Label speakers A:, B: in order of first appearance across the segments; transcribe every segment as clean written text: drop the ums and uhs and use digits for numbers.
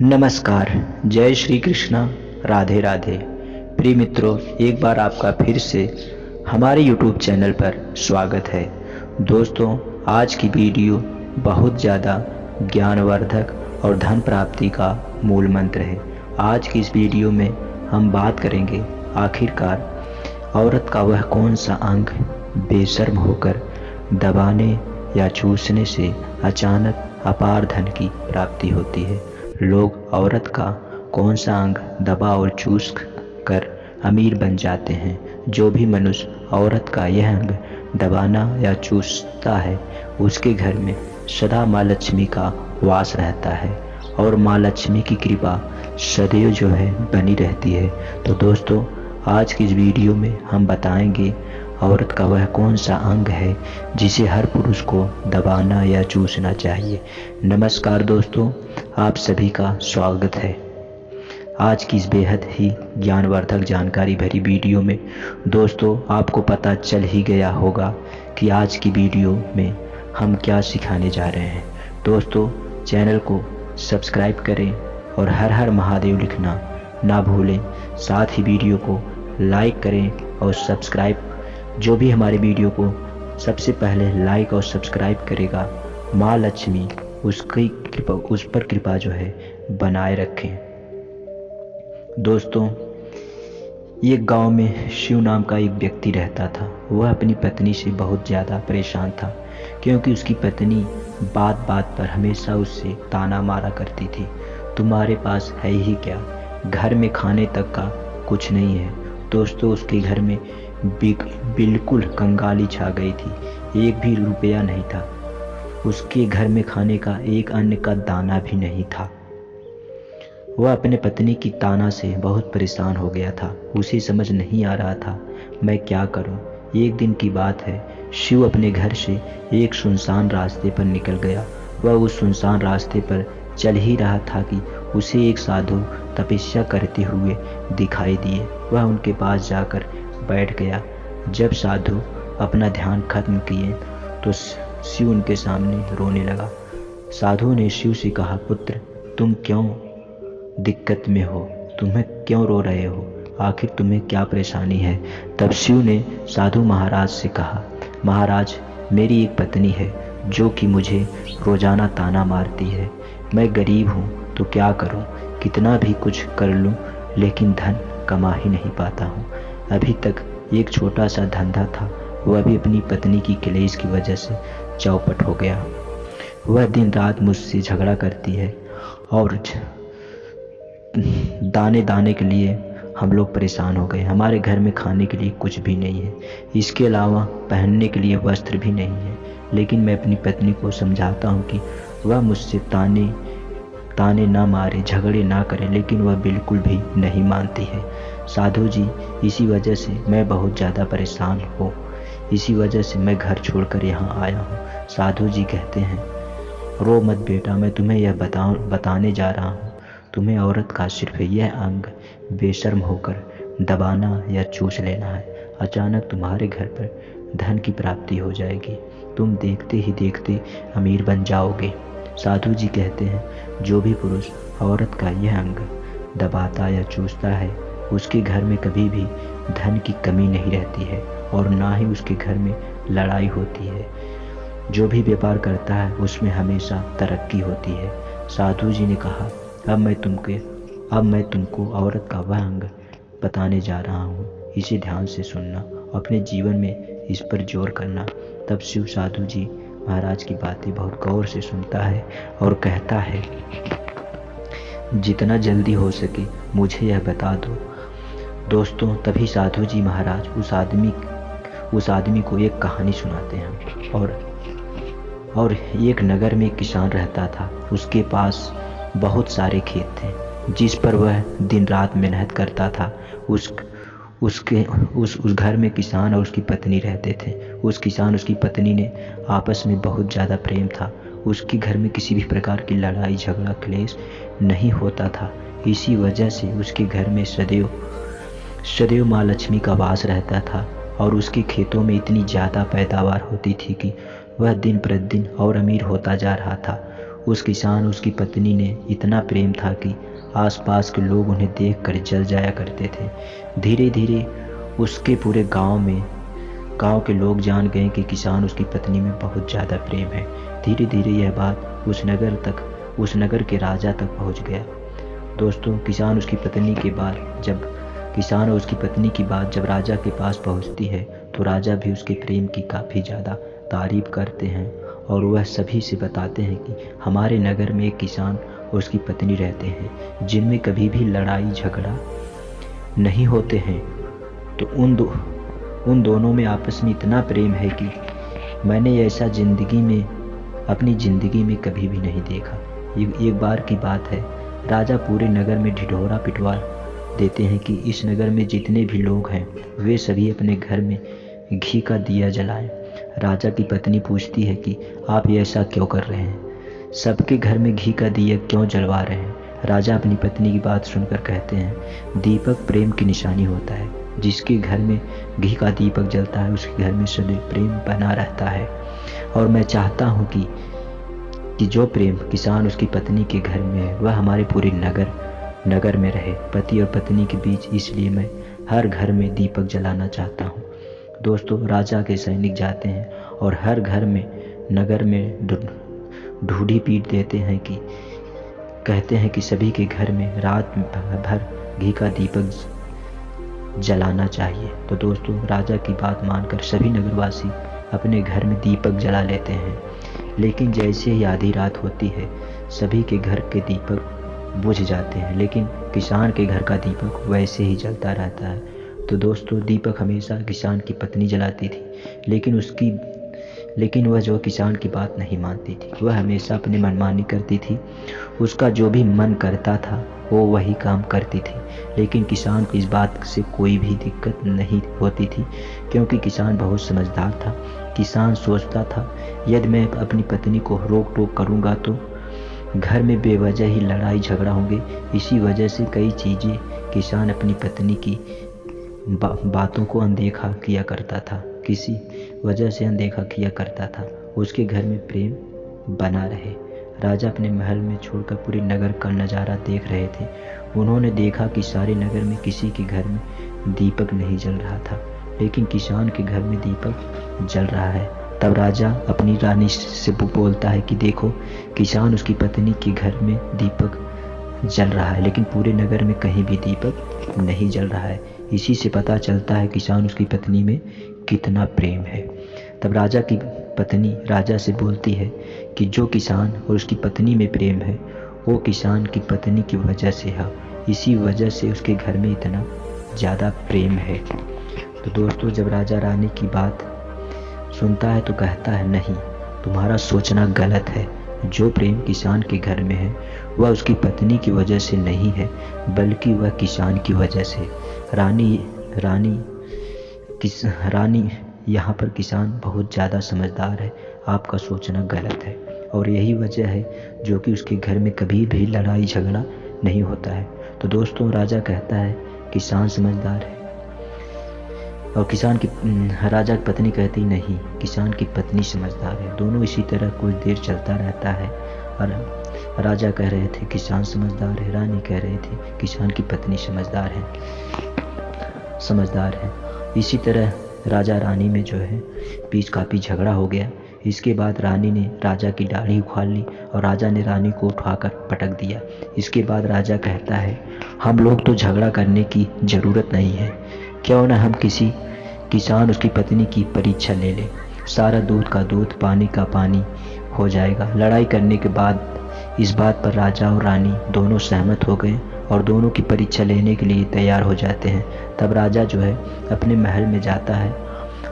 A: नमस्कार। जय श्री कृष्णा। राधे राधे। प्रिय मित्रों, एक बार आपका फिर से हमारे YouTube चैनल पर स्वागत है। दोस्तों, आज की वीडियो बहुत ज़्यादा ज्ञानवर्धक और धन प्राप्ति का मूल मंत्र है। आज की इस वीडियो में हम बात करेंगे आखिरकार औरत का वह कौन सा अंग बेशर्म होकर दबाने या चूसने से अचानक अपार धन की प्राप्ति होती है। लोग औरत का कौन सा अंग दबा और चूस कर अमीर बन जाते हैं। जो भी मनुष्य औरत का यह अंग दबाना या चूसता है, उसके घर में सदा माँ लक्ष्मी का वास रहता है और माँ लक्ष्मी की कृपा सदैव जो है बनी रहती है। तो दोस्तों, आज की इस वीडियो में हम बताएंगे औरत का वह कौन सा अंग है जिसे हर पुरुष को दबाना या चूसना चाहिए। नमस्कार दोस्तों, आप सभी का स्वागत है आज की इस बेहद ही ज्ञानवर्धक जानकारी भरी वीडियो में। दोस्तों, आपको पता चल ही गया होगा कि आज की वीडियो में हम क्या सिखाने जा रहे हैं। दोस्तों, चैनल को सब्सक्राइब करें और हर हर महादेव लिखना ना भूलें। साथ ही वीडियो को लाइक करें और सब्सक्राइब। जो भी हमारे वीडियो को सबसे पहले लाइक और सब्सक्राइब करेगा, माँ लक्ष्मी उसकी कृपा, उस पर कृपा जो है बनाए रखें। दोस्तों, ये गांव में शिव नाम का एक व्यक्ति रहता था। वह अपनी पत्नी से बहुत ज़्यादा परेशान था, क्योंकि उसकी पत्नी बात बात पर हमेशा उससे ताना मारा करती थी। तुम्हारे पास है ही क्या, घर में खाने तक का कुछ नहीं है। दोस्तों, उसके घर में बिल्कुल कंगाली छा गई थी। एक भी रुपया नहीं था। उसके घर में खाने का एक अन्न का दाना भी नहीं था। वह अपने पत्नी की ताना से बहुत परेशान हो गया था। उसे समझ नहीं आ रहा था मैं क्या करूं। एक दिन की बात है, शिव अपने घर से एक सुनसान रास्ते पर निकल गया। वह उस सुनसान रास्ते पर चल ही रहा था कि उसे एक साधु तपस्या करते हुए दिखाई दिए। वह उनके पास जाकर बैठ गया। जब साधु अपना ध्यान खत्म किए तो शिव उनके सामने रोने लगा। साधु ने शिव से कहा, पुत्र, तुम क्यों दिक्कत में हो? तुम्हें क्यों रो रहे हो? आखिर तुम्हें क्या परेशानी है? तब शिव ने साधु महाराज से कहा, महाराज, मेरी एक पत्नी है जो कि मुझे रोजाना ताना मारती है। मैं गरीब हूँ तो क्या करूँ? कितना भी कुछ कर लूँ लेकिन धन कमा ही नहीं पाता हूँ। अभी तक एक छोटा सा धंधा था, वह भी अपनी पत्नी की क्लेश की वजह से चौपट हो गया। वह दिन रात मुझसे झगड़ा करती है और दाने दाने के लिए हम लोग परेशान हो गए। हमारे घर में खाने के लिए कुछ भी नहीं है, इसके अलावा पहनने के लिए वस्त्र भी नहीं है। लेकिन मैं अपनी पत्नी को समझाता हूँ कि वह मुझसे ताने ना मारे, झगड़े ना करे, लेकिन वह बिल्कुल भी नहीं मानती है। साधु जी, इसी वजह से मैं बहुत ज़्यादा परेशान हूँ। इसी वजह से मैं घर छोड़कर यहाँ आया हूँ। साधु जी कहते हैं, रो मत बेटा, मैं तुम्हें यह बताने जा रहा हूँ। तुम्हें औरत का सिर्फ यह अंग बेशर्म होकर दबाना या चूस लेना है। अचानक तुम्हारे घर पर धन की प्राप्ति हो जाएगी। तुम देखते ही देखते अमीर बन जाओगे। साधु जी कहते हैं, जो भी पुरुष औरत का यह अंग दबाता या चूसता है, उसके घर में कभी भी धन की कमी नहीं रहती है और ना ही उसके घर में लड़ाई होती है। जो भी व्यापार करता है उसमें हमेशा तरक्की होती है। साधु जी ने कहा, अब मैं तुमको औरत का वह अंग बताने जा रहा हूँ। इसे ध्यान से सुनना, अपने जीवन में इस पर जोर करना। तब शिव साधु जी महाराज की बातें बहुत गौर से सुनता है और कहता है, जितना जल्दी हो सके मुझे यह बता दो। दोस्तों, तभी साधु जी महाराज उस आदमी को एक कहानी सुनाते हैं। और एक नगर में एक किसान रहता था। उसके पास बहुत सारे खेत थे जिस पर वह दिन रात मेहनत करता था। उस घर में किसान और उसकी पत्नी रहते थे। उस किसान उसकी पत्नी ने आपस में बहुत ज़्यादा प्रेम था। उसके घर में किसी भी प्रकार की लड़ाई झगड़ा क्लेश नहीं होता था। इसी वजह से उसके घर में सदैव माँ लक्ष्मी का वास रहता था और उसके खेतों में इतनी ज़्यादा पैदावार होती थी कि वह दिन प्रतिदिन और अमीर होता जा रहा था। उस किसान उसकी पत्नी ने इतना प्रेम था कि आसपास के लोग उन्हें देखकर जल जाया करते थे। धीरे धीरे उसके पूरे गांव के लोग जान गए कि किसान उसकी पत्नी में बहुत ज़्यादा प्रेम है। धीरे धीरे यह बात उस नगर के राजा तक पहुंच गया। दोस्तों, किसान और उसकी पत्नी की बात जब राजा के पास पहुंचती है तो राजा भी उसके प्रेम की काफ़ी ज़्यादा तारीफ करते हैं और वह सभी से बताते हैं कि हमारे नगर में एक किसान और उसकी पत्नी रहते हैं जिनमें कभी भी लड़ाई झगड़ा नहीं होते हैं। तो उन दोनों में आपस में इतना प्रेम है कि मैंने ऐसा अपनी ज़िंदगी में कभी भी नहीं देखा। एक बार की बात है, राजा पूरे नगर में ढिढोरा पिटवा देते हैं कि इस नगर में जितने भी लोग हैं वे सभी अपने घर में घी का दिया जलाएं। राजा की पत्नी पूछती है कि आप ये ऐसा क्यों कर रहे हैं, सबके घर में घी का दिया क्यों जलवा रहे हैं। राजा अपनी पत्नी की बात सुनकर कहते हैं, दीपक प्रेम की निशानी होता है। जिसके घर में घी का दीपक जलता है उसके घर में सदैव प्रेम बना रहता है। और मैं चाहता हूँ कि जो प्रेम किसान उसकी पत्नी के घर में है वह हमारे पूरे नगर में रहे, पति और पत्नी के बीच। इसलिए मैं हर घर में दीपक जलाना चाहता हूँ। दोस्तों, राजा के सैनिक जाते हैं और हर नगर में ढूढ़ी पीट देते हैं कि कहते हैं कि सभी के घर में रात भर घी का दीपक जलाना चाहिए। तो दोस्तों, राजा की बात मानकर सभी नगरवासी अपने घर में दीपक जला लेते हैं। लेकिन जैसे ही आधी रात होती है सभी के घर के दीपक बुझ जाते हैं, लेकिन किसान के घर का दीपक वैसे ही जलता रहता है। तो दोस्तों, दीपक हमेशा किसान की पत्नी जलाती थी, लेकिन वह जो किसान की बात नहीं मानती थी। वह हमेशा अपनी मनमानी करती थी, उसका जो भी मन करता था वो वही काम करती थी। लेकिन किसान को इस बात से कोई भी दिक्कत नहीं होती थी, क्योंकि किसान बहुत समझदार था। किसान सोचता था, यदि मैं अपनी पत्नी को रोक टोक करूँगा तो घर में बेवजह ही लड़ाई झगड़ा होंगे। इसी वजह से कई चीज़ें किसान अपनी पत्नी की बातों को अनदेखा किया करता था, उसके घर में प्रेम बना रहे। राजा अपने महल में छोड़कर पूरे नगर का नज़ारा देख रहे थे। उन्होंने देखा कि सारे नगर में किसी के घर में दीपक नहीं जल रहा था, लेकिन किसान के घर में दीपक जल रहा है। तब राजा अपनी रानी से बोलता है कि देखो, किसान उसकी पत्नी के घर में दीपक जल रहा है, लेकिन पूरे नगर में कहीं भी दीपक नहीं जल रहा है। इसी से पता चलता है किसान उसकी पत्नी में कितना प्रेम है। तब राजा की पत्नी राजा से बोलती है कि जो किसान और उसकी पत्नी में प्रेम है वो किसान की पत्नी की वजह से है, इसी वजह से उसके घर में इतना ज़्यादा प्रेम है। तो दोस्तों, जब राजा रानी की बात सुनता है तो कहता है, नहीं, तुम्हारा सोचना गलत है। जो प्रेम किसान के घर में है वह उसकी पत्नी की वजह से नहीं है, बल्कि वह किसान की वजह से। रानी यहाँ पर किसान बहुत ज़्यादा समझदार है, आपका सोचना गलत है। और यही वजह है जो कि उसके घर में कभी भी लड़ाई झगड़ा नहीं होता है। तो दोस्तों, राजा कहता है किसान समझदार है, और राजा की पत्नी कहती नहीं, किसान की पत्नी समझदार है। दोनों इसी तरह कुछ देर चलता रहता है और राजा कह रहे थे किसान समझदार है, रानी कह रहे थे किसान की पत्नी समझदार है। इसी तरह राजा रानी में जो है बीच काफ़ी झगड़ा हो गया। इसके बाद रानी ने राजा की दाढ़ी उखाड़ ली और राजा ने रानी को उठाकर पटक दिया। इसके बाद राजा कहता है, हम लोग तो झगड़ा करने की ज़रूरत नहीं है, क्यों ना हम किसी किसान उसकी पत्नी की परीक्षा ले ले। सारा दूध का दूध, पानी का पानी हो जाएगा। लड़ाई करने के बाद इस बात पर राजा और रानी दोनों सहमत हो गए और दोनों की परीक्षा लेने के लिए तैयार हो जाते हैं। तब राजा जो है अपने महल में जाता है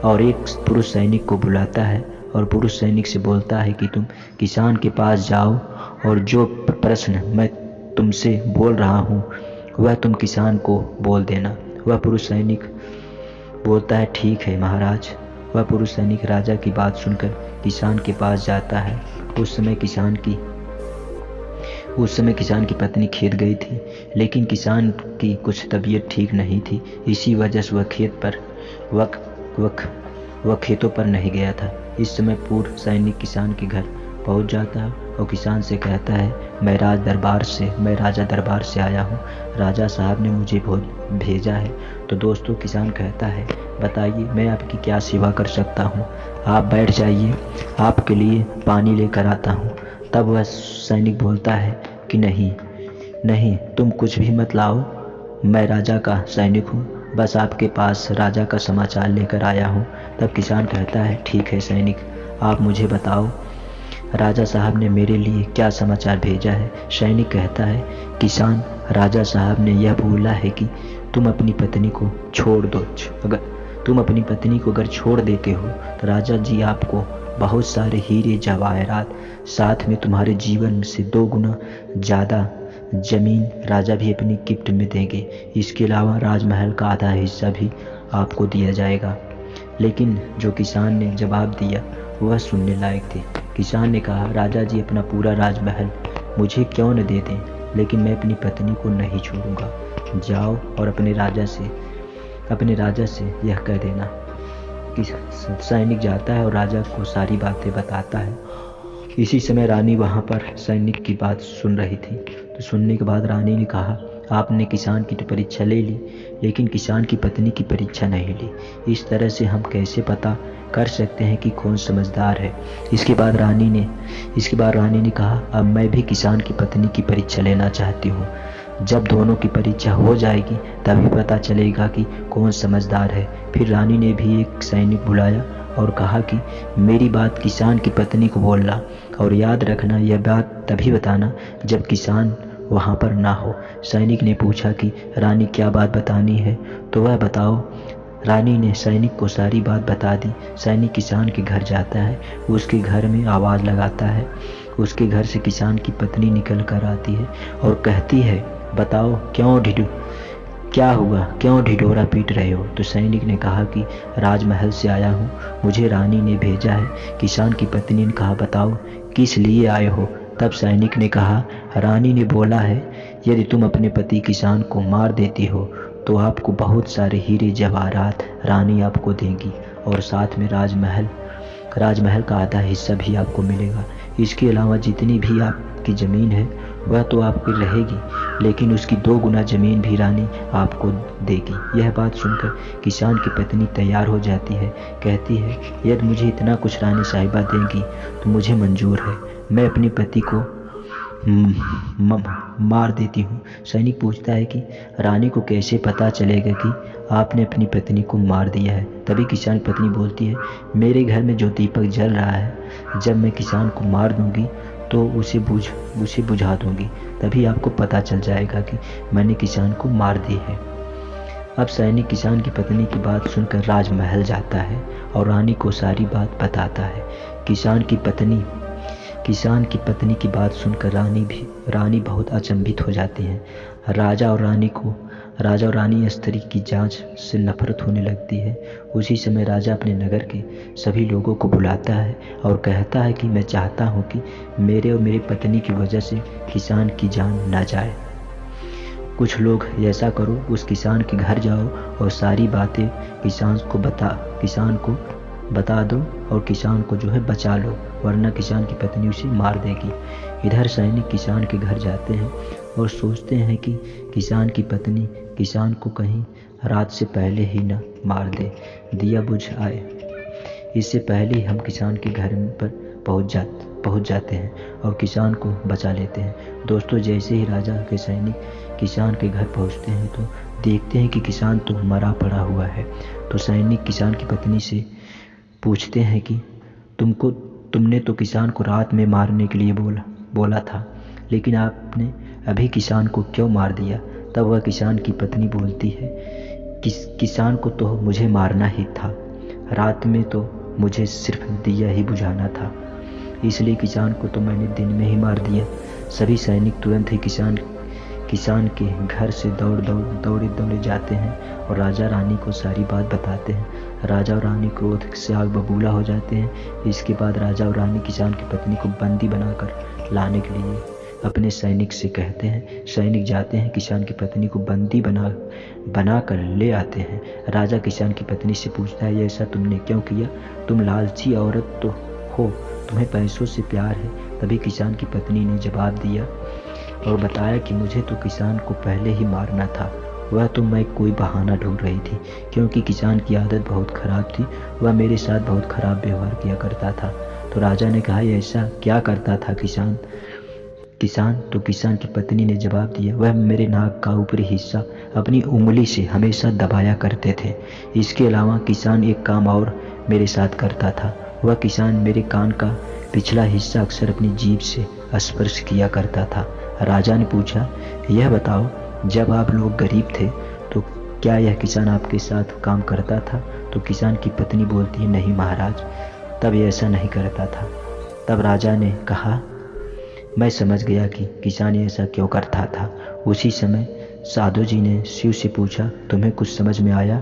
A: और एक पुरुष सैनिक को बुलाता है और पुरुष सैनिक से बोलता है कि तुम किसान के पास जाओ और जो प्रश्न मैं तुमसे बोल रहा हूँ वह तुम किसान को बोल देना। वह पुरुष सैनिक बोलता है, ठीक है महाराज। वह पुरुष सैनिक राजा की बात सुनकर किसान के पास जाता है। उस समय किसान की पत्नी खेत गई थी, लेकिन किसान की कुछ तबीयत ठीक नहीं थी। इसी वजह से वह खेतों पर नहीं गया था। इस समय पूर्व सैनिक किसान के घर पहुंच जाता है और किसान से कहता है मैं राजा दरबार से आया हूँ, राजा साहब ने मुझे भेजा है। तो दोस्तों किसान कहता है बताइए मैं आपकी क्या सेवा कर सकता हूँ, आप बैठ जाइए, आपके लिए पानी लेकर आता हूँ। तब वह सैनिक बोलता है कि नहीं नहीं, तुम कुछ भी मत लाओ, मैं राजा का सैनिक हूँ, बस आपके पास राजा का समाचार लेकर आया हूँ। तब किसान कहता है ठीक है सैनिक, आप मुझे बताओ राजा साहब ने मेरे लिए क्या समाचार भेजा है। सैनिक कहता है किसान, राजा साहब ने यह बोला है कि तुम अपनी पत्नी को छोड़ दो, अगर छोड़ देते हो तो राजा जी आपको बहुत सारे हीरे जवाहरात, साथ में तुम्हारे जीवन से 2 गुना ज़्यादा ज़मीन राजा भी अपनी गिफ्ट में देंगे। इसके अलावा राजमहल का आधा हिस्सा भी आपको दिया जाएगा। लेकिन जो किसान ने जवाब दिया वह सुनने लायक थे। किसान ने कहा राजा जी अपना पूरा राजमहल मुझे क्यों न दे दें, लेकिन मैं अपनी पत्नी को नहीं छोड़ूंगा। जाओ और अपने राजा से यह कह देना। कि सैनिक जाता है और राजा को सारी बातें बताता है। इसी समय रानी वहाँ पर सैनिक की बात सुन रही थी। तो सुनने के बाद रानी ने कहा आपने किसान की तो परीक्षा ले ली, लेकिन किसान की पत्नी की परीक्षा नहीं ली। इस तरह से हम कैसे पता कर सकते हैं कि कौन समझदार है। इसके बाद रानी ने कहा अब मैं भी किसान की पत्नी की परीक्षा लेना चाहती हूँ। जब दोनों की परीक्षा हो जाएगी तभी पता चलेगा कि कौन समझदार है। फिर रानी ने भी एक सैनिक बुलाया और कहा कि मेरी बात किसान की पत्नी को बोलना, और याद रखना यह बात तभी बताना जब किसान वहाँ पर ना हो। सैनिक ने पूछा कि रानी क्या बात बतानी है, तो वह बताओ। रानी ने सैनिक को सारी बात बता दी। सैनिक किसान के घर जाता है, उसके घर में आवाज़ लगाता है। उसके घर से किसान की पत्नी निकल कर आती है और कहती है बताओ क्या हुआ, क्यों ढिढोरा पीट रहे हो। तो सैनिक ने कहा कि राजमहल से आया हूँ, मुझे रानी ने भेजा है। किसान की पत्नी ने कहा बताओ किस लिए आए हो। तब सैनिक ने कहा रानी ने बोला है यदि तुम अपने पति किसान को मार देती हो तो आपको बहुत सारे हीरे जवाहरात रानी आपको देगी, और साथ में राजमहल का आधा हिस्सा भी आपको मिलेगा। इसके अलावा जितनी भी आपकी ज़मीन है वह तो आपकी रहेगी, लेकिन उसकी 2 गुना ज़मीन भी रानी आपको देगी। यह बात सुनकर किसान की पत्नी तैयार हो जाती है। कहती है यदि मुझे इतना कुछ रानी साहिबा देंगी तो मुझे मंजूर है, मैं अपने पति को मार देती हूँ। सैनिक पूछता है कि रानी को कैसे पता चलेगा कि आपने अपनी पत्नी को मार दिया है। तभी किसान की पत्नी बोलती है मेरे घर में जो दीपक जल रहा है, जब मैं किसान को मार दूंगी तो उसे बुझा दूंगी, तभी आपको पता चल जाएगा कि मैंने किसान को मार दी है। अब सैनिक किसान की पत्नी की बात सुनकर राजमहल जाता है और रानी को सारी बात बताता है। किसान की पत्नी की बात सुनकर रानी बहुत अचंभित हो जाती है। राजा और रानी स्त्री की जांच से नफरत होने लगती है। उसी समय राजा अपने नगर के सभी लोगों को बुलाता है और कहता है कि मैं चाहता हूँ कि मेरे और मेरी पत्नी की वजह से किसान की जान ना जाए। कुछ लोग ऐसा करो, उस किसान के घर जाओ और सारी बातें किसान को बता दो और किसान को जो है बचा लो, वरना किसान की पत्नी उसे मार देगी। इधर सैनिक किसान के घर जाते हैं और सोचते हैं कि किसान की पत्नी किसान को कहीं रात से पहले ही न मार दे, दिया बुझ आए। इससे पहले हम किसान के घर पर पहुंच जाते हैं और किसान को बचा लेते हैं। दोस्तों जैसे ही राजा के सैनिक किसान के घर पहुंचते हैं तो देखते हैं कि किसान तो मरा पड़ा हुआ है। तो सैनिक किसान की पत्नी से पूछते हैं कि तुमने तो किसान को रात में मारने के लिए बोला था, लेकिन आपने अभी किसान को क्यों मार दिया। तब वह किसान की पत्नी बोलती है किसान को तो मुझे मारना ही था, रात में तो मुझे सिर्फ दिया ही बुझाना था, इसलिए किसान को तो मैंने दिन में ही मार दिया। सभी सैनिक तुरंत ही किसान के घर से दौड़े जाते हैं और राजा रानी को सारी बात बताते हैं। राजा और रानी क्रोध से आग बबूला हो जाते हैं। इसके बाद राजा और रानी किसान की पत्नी को बंदी बनाकर लाने के लिए अपने सैनिक से कहते हैं। सैनिक जाते हैं, किसान की पत्नी को बंदी बना कर ले आते हैं। राजा किसान की पत्नी से पूछता है ऐसा तुमने क्यों किया, तुम लालची औरत तो हो, तुम्हें पैसों से प्यार है, तभी किसान की पत्नी ने जवाब दिया और बताया कि मुझे तो किसान को पहले ही मारना था, वह तो मैं कोई बहाना ढूंढ रही थी, क्योंकि किसान की आदत बहुत खराब थी, वह मेरे साथ बहुत खराब व्यवहार किया करता था। तो राजा ने कहा, ऐसा क्या करता था किसान? तो किसान की पत्नी ने जवाब दिया, वह मेरे नाक का ऊपरी हिस्सा अपनी उंगली से हमेशा दबाया करते थे। इसके अलावा किसान एक काम और मेरे साथ करता था, वह किसान मेरे कान का पिछला हिस्सा अक्सर अपनी जीभ से स्पर्श किया करता था। राजा ने पूछा, यह बताओ, जब आप लोग गरीब थे तो क्या यह किसान आपके साथ काम करता था? तो किसान की पत्नी बोलती है, नहीं महाराज, तब यह ऐसा नहीं करता था। तब राजा ने कहा, मैं समझ गया कि किसान ऐसा क्यों करता था। उसी समय साधु जी ने शिव से पूछा, तुम्हें कुछ समझ में आया?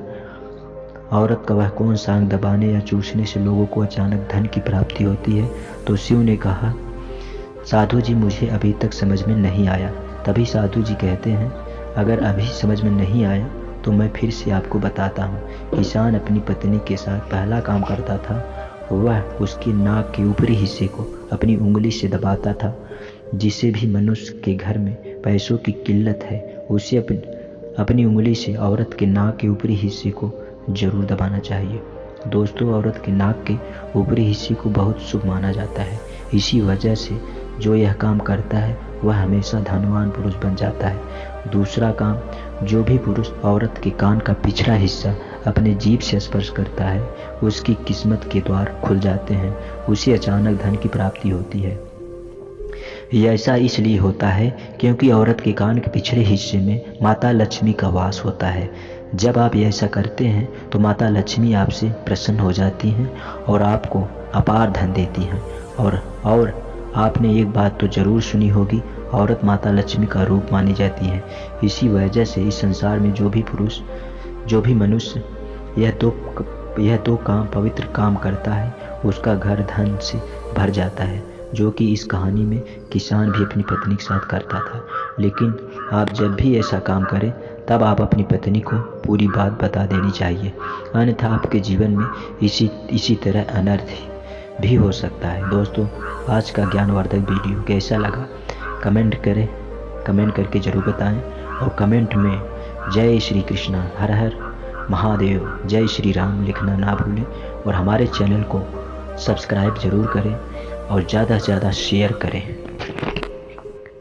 A: औरत का वह कौन सा अंग दबाने या चूसने से लोगों को अचानक धन की प्राप्ति होती है? तो शिव ने कहा, साधु जी, मुझे अभी तक समझ में नहीं आया। तभी साधु जी कहते हैं, अगर अभी समझ में नहीं आया तो मैं फिर से आपको बताता हूँ। किसान अपनी पत्नी के साथ पहला काम करता था, वह उसकी नाक के ऊपरी हिस्से को अपनी उंगली से दबाता था। जिसे भी मनुष्य के घर में पैसों की किल्लत है, उसे अपनी उंगली से औरत के नाक के ऊपरी हिस्से को जरूर दबाना चाहिए। दोस्तों, औरत के नाक के ऊपरी हिस्से को बहुत शुभ माना जाता है। इसी वजह से जो यह काम करता है वह हमेशा धनवान पुरुष बन जाता है। दूसरा काम, जो भी पुरुष औरत के कान का पिछला हिस्सा अपने जीभ से स्पर्श करता है, उसकी किस्मत के द्वार खुल जाते हैं, उसे अचानक धन की प्राप्ति होती है। यह ऐसा इसलिए होता है क्योंकि औरत के कान के पिछले हिस्से में माता लक्ष्मी का वास होता है। जब आप ऐसा करते हैं तो माता लक्ष्मी आपसे प्रसन्न हो जाती हैं और आपको अपार धन देती हैं। और आपने एक बात तो जरूर सुनी होगी, औरत माता लक्ष्मी का रूप मानी जाती है। इसी वजह से इस संसार में जो भी मनुष्य यह दो पवित्र काम करता है, उसका घर धन से भर जाता है, जो कि इस कहानी में किसान भी अपनी पत्नी के साथ करता था। लेकिन आप जब भी ऐसा काम करें तब आप अपनी पत्नी को पूरी बात बता देनी चाहिए, अन्यथा आपके जीवन में इसी तरह अनर्थ भी हो सकता है। दोस्तों, आज का ज्ञानवर्धक वीडियो कैसा लगा कमेंट करके ज़रूर बताएं, और कमेंट में जय श्री कृष्णा, हर हर महादेव, जय श्री राम लिखना ना भूलें। और हमारे चैनल को सब्सक्राइब ज़रूर करें और ज़्यादा से ज़्यादा शेयर करें।